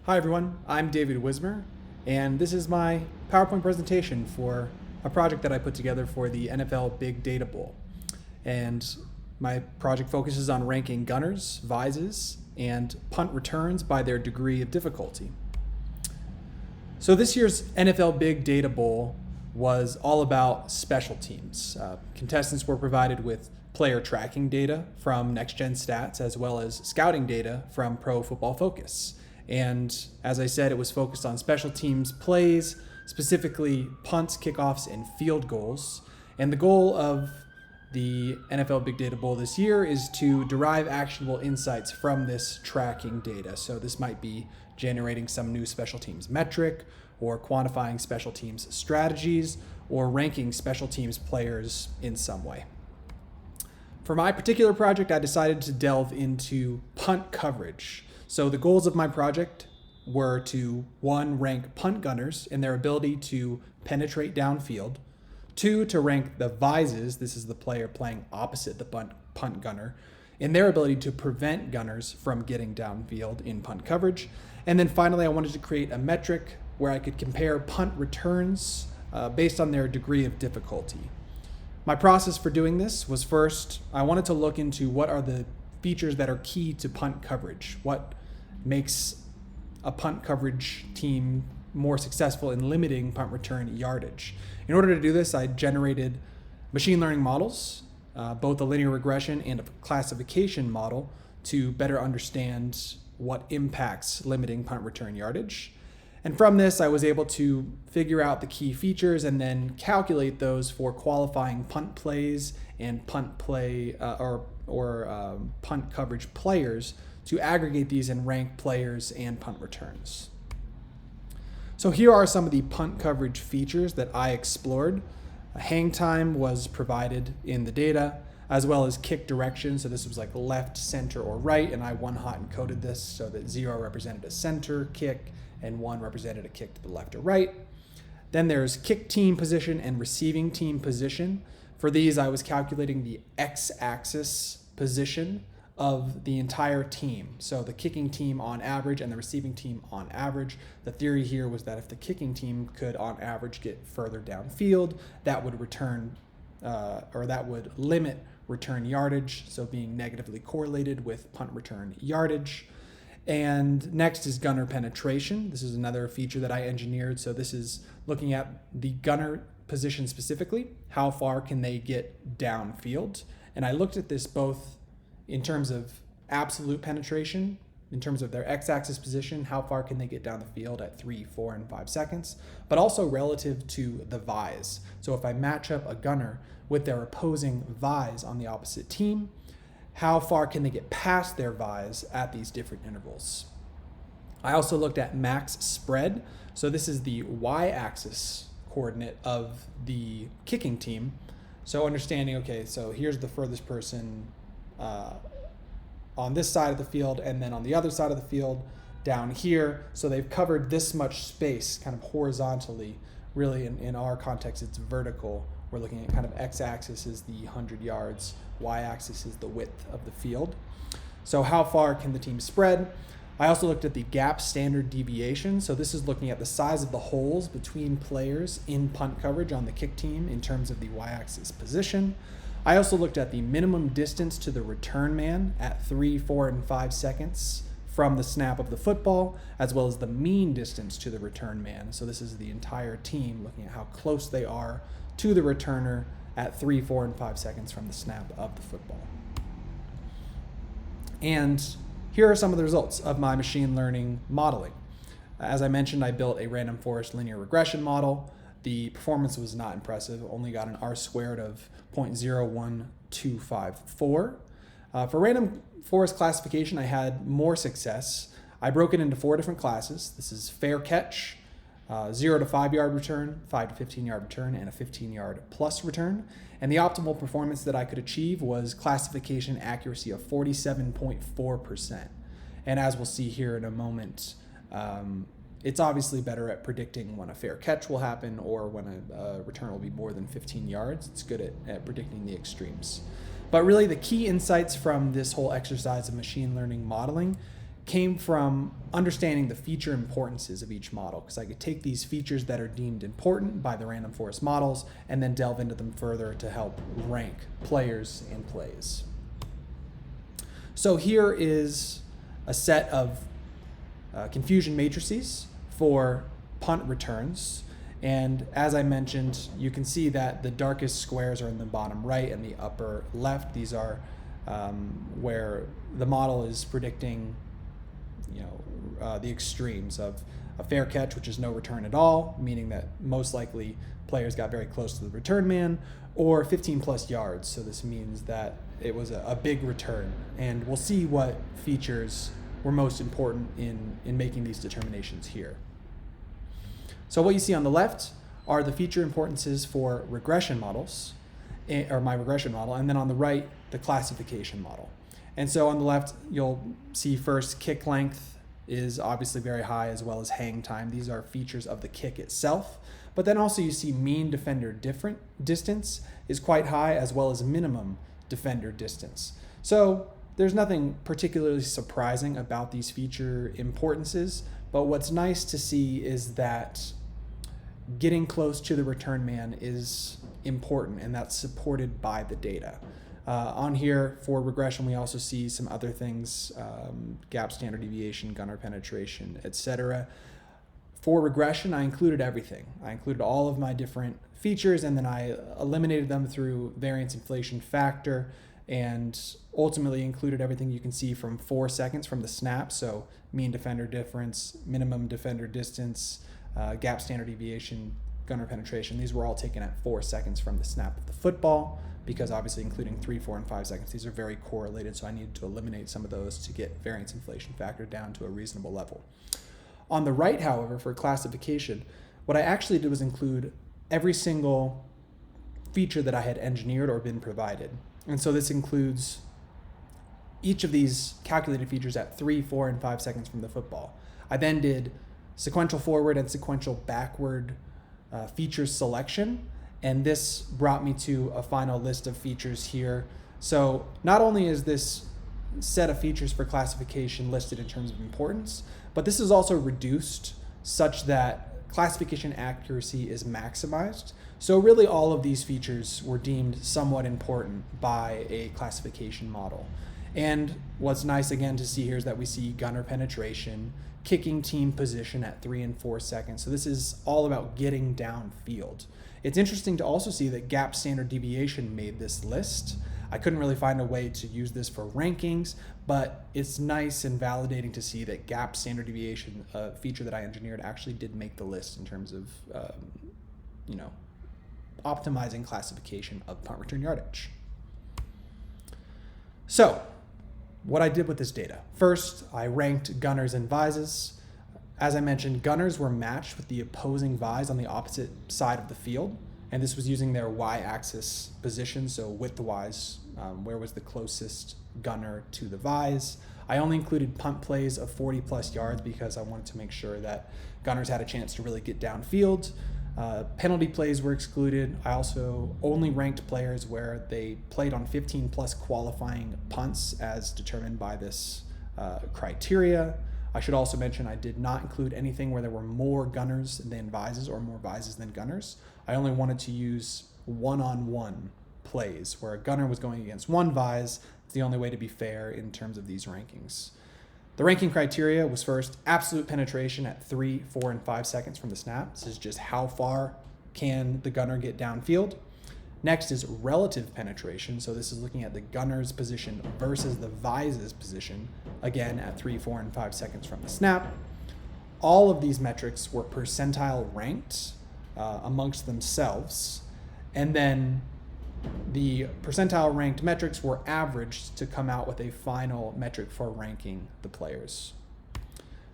Hi everyone, I'm David Wismer, and this is my PowerPoint presentation for a project that I put together for the NFL Big Data Bowl. And my project focuses on ranking gunners, vises, and punt returns by their degree of difficulty. So this year's NFL Big Data Bowl was all about special teams. Contestants were provided with player tracking data from Next Gen Stats as well as scouting data from Pro Football Focus. And as I said, it was focused on special teams plays, specifically punts, kickoffs, and field goals. And the goal of the NFL Big Data Bowl this year is to derive actionable insights from this tracking data. So this might be generating some new special teams metric, or quantifying special teams strategies, or ranking special teams players in some way. For my particular project, I decided to delve into punt coverage. So the goals of my project were to, 1, rank punt gunners in their ability to penetrate downfield. 2, to rank the Vises, this is the player playing opposite the punt gunner, in their ability to prevent gunners from getting downfield in punt coverage. And then finally, I wanted to create a metric where I could compare punt returns based on their degree of difficulty. My process for doing this was, first, I wanted to look into what are the features that are key to punt coverage. What makes a punt coverage team more successful in limiting punt return yardage. In order to do this, I generated machine learning models, both a linear regression and a classification model, to better understand what impacts limiting punt return yardage. And from this, I was able to figure out the key features and then calculate those for qualifying punt plays and punt play punt coverage players, to aggregate these and rank players and punt returns. So here are some of the punt coverage features that I explored. Hang time was provided in the data, as well as kick direction. So this was like left, center, or right, and I one-hot encoded this so that 0 represented a center kick and 1 represented a kick to the left or right. Then there's kick team position and receiving team position. For these, I was calculating the x-axis position of the entire team. So the kicking team on average and the receiving team on average. The theory here was that if the kicking team could on average get further downfield, that would limit return yardage, so being negatively correlated with punt return yardage. And next is gunner penetration. This is another feature that I engineered. So this is looking at the gunner position specifically. How far can they get downfield? And I looked at this both in terms of absolute penetration, in terms of their x-axis position, how far can they get down the field at 3, 4, and 5 seconds, but also relative to the Vise. So if I match up a gunner with their opposing Vise on the opposite team, how far can they get past their Vise at these different intervals? I also looked at max spread. So this is the y-axis coordinate of the kicking team. So understanding, okay, so here's the furthest person on this side of the field, and then on the other side of the field down here. So they've covered this much space kind of horizontally. Really, in our context, it's vertical. We're looking at kind of x-axis is the 100 yards, y-axis is the width of the field. So how far can the team spread? I also looked at the gap standard deviation. So this is looking at the size of the holes between players in punt coverage on the kick team in terms of the y-axis position. I also looked at the minimum distance to the return man at 3, 4, and 5 seconds from the snap of the football, as well as the mean distance to the return man. So this is the entire team looking at how close they are to the returner at 3, 4, and 5 seconds from the snap of the football. And here are some of the results of my machine learning modeling. As I mentioned, I built a random forest linear regression model. The performance was not impressive, only got an R-squared of 0.01254. For random forest classification, I had more success. I broke it into 4 different classes. This is fair catch, 0 to 5 yard return, 5 to 15 yard return, and a 15 yard plus return. And the optimal performance that I could achieve was classification accuracy of 47.4%. And as we'll see here in a moment, it's obviously better at predicting when a fair catch will happen or when a return will be more than 15 yards. It's good at predicting the extremes. But really the key insights from this whole exercise of machine learning modeling came from understanding the feature importances of each model, because I could take these features that are deemed important by the random forest models and then delve into them further to help rank players and plays. So here is a set of confusion matrices for punt returns. And as I mentioned, you can see that the darkest squares are in the bottom right and the upper left. These are where the model is predicting the extremes of a fair catch, which is no return at all, meaning that most likely players got very close to the return man, or 15 plus yards. So this means that it was a big return. And we'll see what features were most important in making these determinations here. So what you see on the left are the feature importances for regression models, or my regression model, and then on the right, the classification model. And so on the left, you'll see first kick length is obviously very high, as well as hang time. These are features of the kick itself. But then also you see mean defender distance is quite high, as well as minimum defender distance. So there's nothing particularly surprising about these feature importances, but what's nice to see is that getting close to the return man is important, and that's supported by the data. On here for regression, we also see some other things, gap standard deviation, gunner penetration, etc. For regression, I included everything. I included all of my different features, and then I eliminated them through variance inflation factor, and ultimately included everything you can see from 4 seconds from the snap. So mean defender difference, minimum defender distance, gap standard deviation, gunner penetration. These were all taken at 4 seconds from the snap of the football, because obviously including 3, 4, and 5 seconds, these are very correlated, so I needed to eliminate some of those to get variance inflation factor down to a reasonable level. On the right, however, for classification, what I actually did was include every single feature that I had engineered or been provided. And so this includes each of these calculated features at 3, 4, and 5 seconds from the football. I then did sequential forward and sequential backward feature selection, and this brought me to a final list of features here. So not only is this set of features for classification listed in terms of importance, but this is also reduced such that classification accuracy is maximized. So really all of these features were deemed somewhat important by a classification model. And what's nice again to see here is that we see gunner penetration, kicking team position at 3 and 4 seconds. So this is all about getting downfield. It's interesting to also see that gap standard deviation made this list. I couldn't really find a way to use this for rankings, but it's nice and validating to see that gap standard deviation, a feature that I engineered, actually did make the list in terms of optimizing classification of punt return yardage. So what I did with this data. First, I ranked gunners and vises. As I mentioned, gunners were matched with the opposing vise on the opposite side of the field, and this was using their y-axis position, so width-wise, where was the closest gunner to the vise. I only included punt plays of 40 plus yards because I wanted to make sure that gunners had a chance to really get downfield. Penalty plays were excluded. I also only ranked players where they played on 15 plus qualifying punts as determined by this criteria. I should also mention I did not include anything where there were more gunners than vises or more vises than gunners. I only wanted to use one-on-one plays where a gunner was going against one vise. It's the only way to be fair in terms of these rankings. The ranking criteria was first absolute penetration at 3, 4, and 5 seconds from the snap. This is just how far can the gunner get downfield. Next is relative penetration. So this is looking at the gunner's position versus the vise's position, again at 3, 4, and 5 seconds from the snap. All of these metrics were percentile ranked amongst themselves, and then the percentile ranked metrics were averaged to come out with a final metric for ranking the players.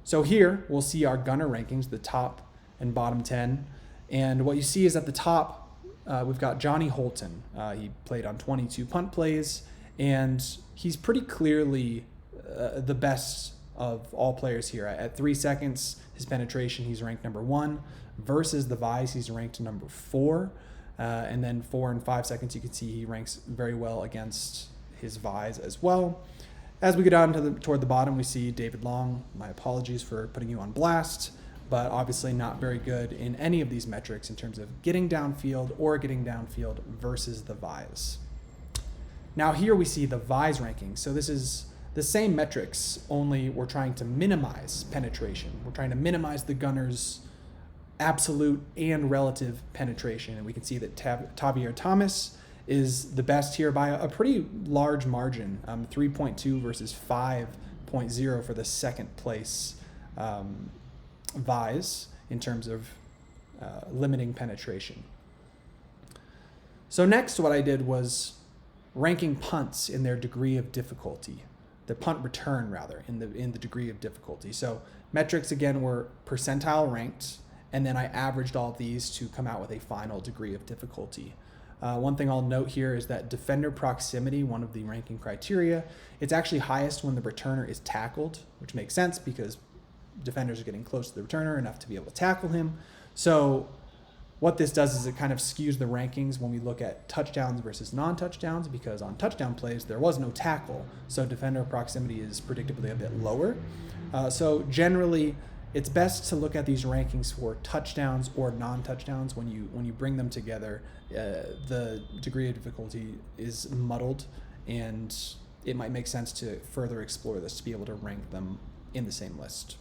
So here we'll see our gunner rankings, the top and bottom 10. And what you see is at the top, we've got Johnny Holton. He played on 22 punt plays, and he's pretty clearly the best of all players here. At 3 seconds, his penetration, he's ranked number 1. Versus the Vise, he's ranked number 4. And then 4 and 5 seconds, you can see he ranks very well against his Vise as well. As we go down to toward the bottom, we see David Long. My apologies for putting you on blast, but obviously not very good in any of these metrics in terms of getting downfield versus the VISE. Now here we see the VISE ranking. So this is the same metrics, only we're trying to minimize penetration. We're trying to minimize the gunner's absolute and relative penetration. And we can see that Tavier Thomas is the best here by a pretty large margin, 3.2 versus 5.0 for the second place VISE in terms of limiting penetration. So next what I did was ranking punts in their degree of difficulty, the punt return rather, in the degree of difficulty. So metrics again were percentile ranked, and then I averaged all of these to come out with a final degree of difficulty. One thing I'll note here is that defender proximity, one of the ranking criteria, it's actually highest when the returner is tackled, which makes sense because defenders are getting close to the returner enough to be able to tackle him. So what this does is it kind of skews the rankings when we look at touchdowns versus non-touchdowns, because on touchdown plays there was no tackle, so defender proximity is predictably a bit lower. So generally it's best to look at these rankings for touchdowns or non-touchdowns. When you bring them together, the degree of difficulty is muddled, and it might make sense to further explore this to be able to rank them in the same list.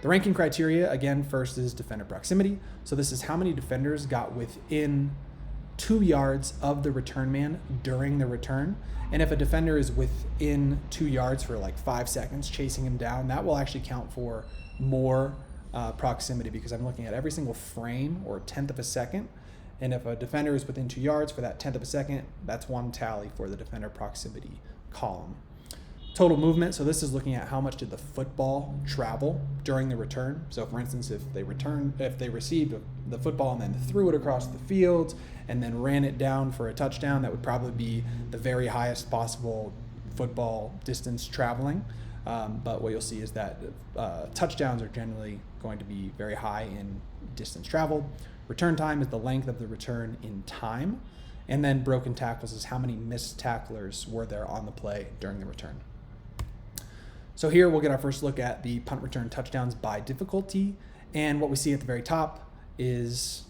The ranking criteria, again, first is defender proximity. So this is how many defenders got within 2 yards of the return man during the return. And if a defender is within 2 yards for like 5 seconds chasing him down, that will actually count for more proximity, because I'm looking at every single frame or 1/10 of a second. And if a defender is within 2 yards for that 1/10 of a second, that's one tally for the defender proximity column. Total movement, so this is looking at how much did the football travel during the return. So for instance, if they received the football and then threw it across the field and then ran it down for a touchdown, that would probably be the very highest possible football distance traveling. But what you'll see is that touchdowns are generally going to be very high in distance traveled. Return time is the length of the return in time. And then broken tackles is how many missed tacklers were there on the play during the return. So here we'll get our first look at the punt return touchdowns by difficulty. And what we see at the very top is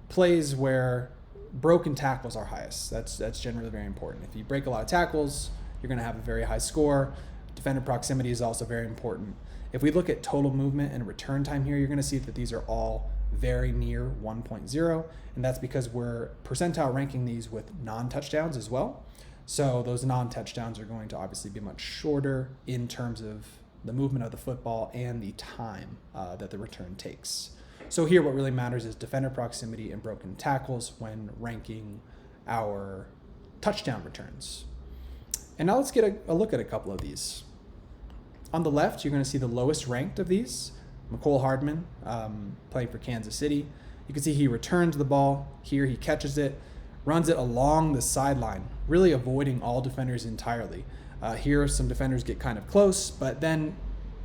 plays where broken tackles are highest. That's generally very important. If you break a lot of tackles, you're going to have a very high score. Defender proximity is also very important. If we look at total movement and return time here, you're going to see that these are all very near 1.0, and that's because we're percentile ranking these with non-touchdowns as well. So those non-touchdowns are going to obviously be much shorter in terms of the movement of the football and the time that the return takes. So here what really matters is defender proximity and broken tackles when ranking our touchdown returns. And now let's get a look at a couple of these. On the left, you're going to see the lowest ranked of these, McCole Hardman, playing for Kansas City. You can see he returns the ball. Here he catches it, runs it along the sideline, really avoiding all defenders entirely. Here some defenders get kind of close, but then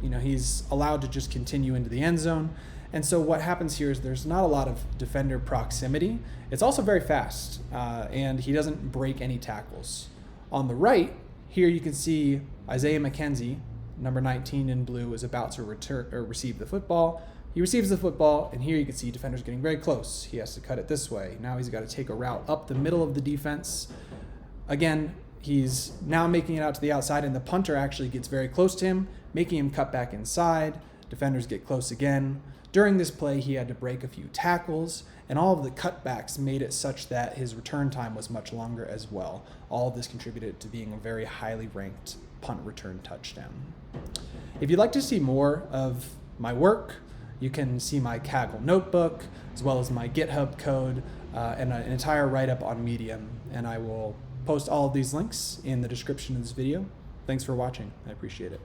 he's allowed to just continue into the end zone. And so what happens here is there's not a lot of defender proximity. It's also very fast, and he doesn't break any tackles. On the right, here you can see Isaiah McKenzie, number 19 in blue, is about to receive the football. He receives the football, and here you can see defenders getting very close. He has to cut it this way. Now he's got to take a route up the middle of the defense. Again, he's now making it out to the outside, and the punter actually gets very close to him, making him cut back inside. Defenders get close again. During this play, he had to break a few tackles, and all of the cutbacks made it such that his return time was much longer as well. All of this contributed to being a very highly ranked punt return touchdown. If you'd like to see more of my work, you can see my Kaggle notebook, as well as my GitHub code, and an entire write-up on Medium. And I will post all of these links in the description of this video. Thanks for watching. I appreciate it.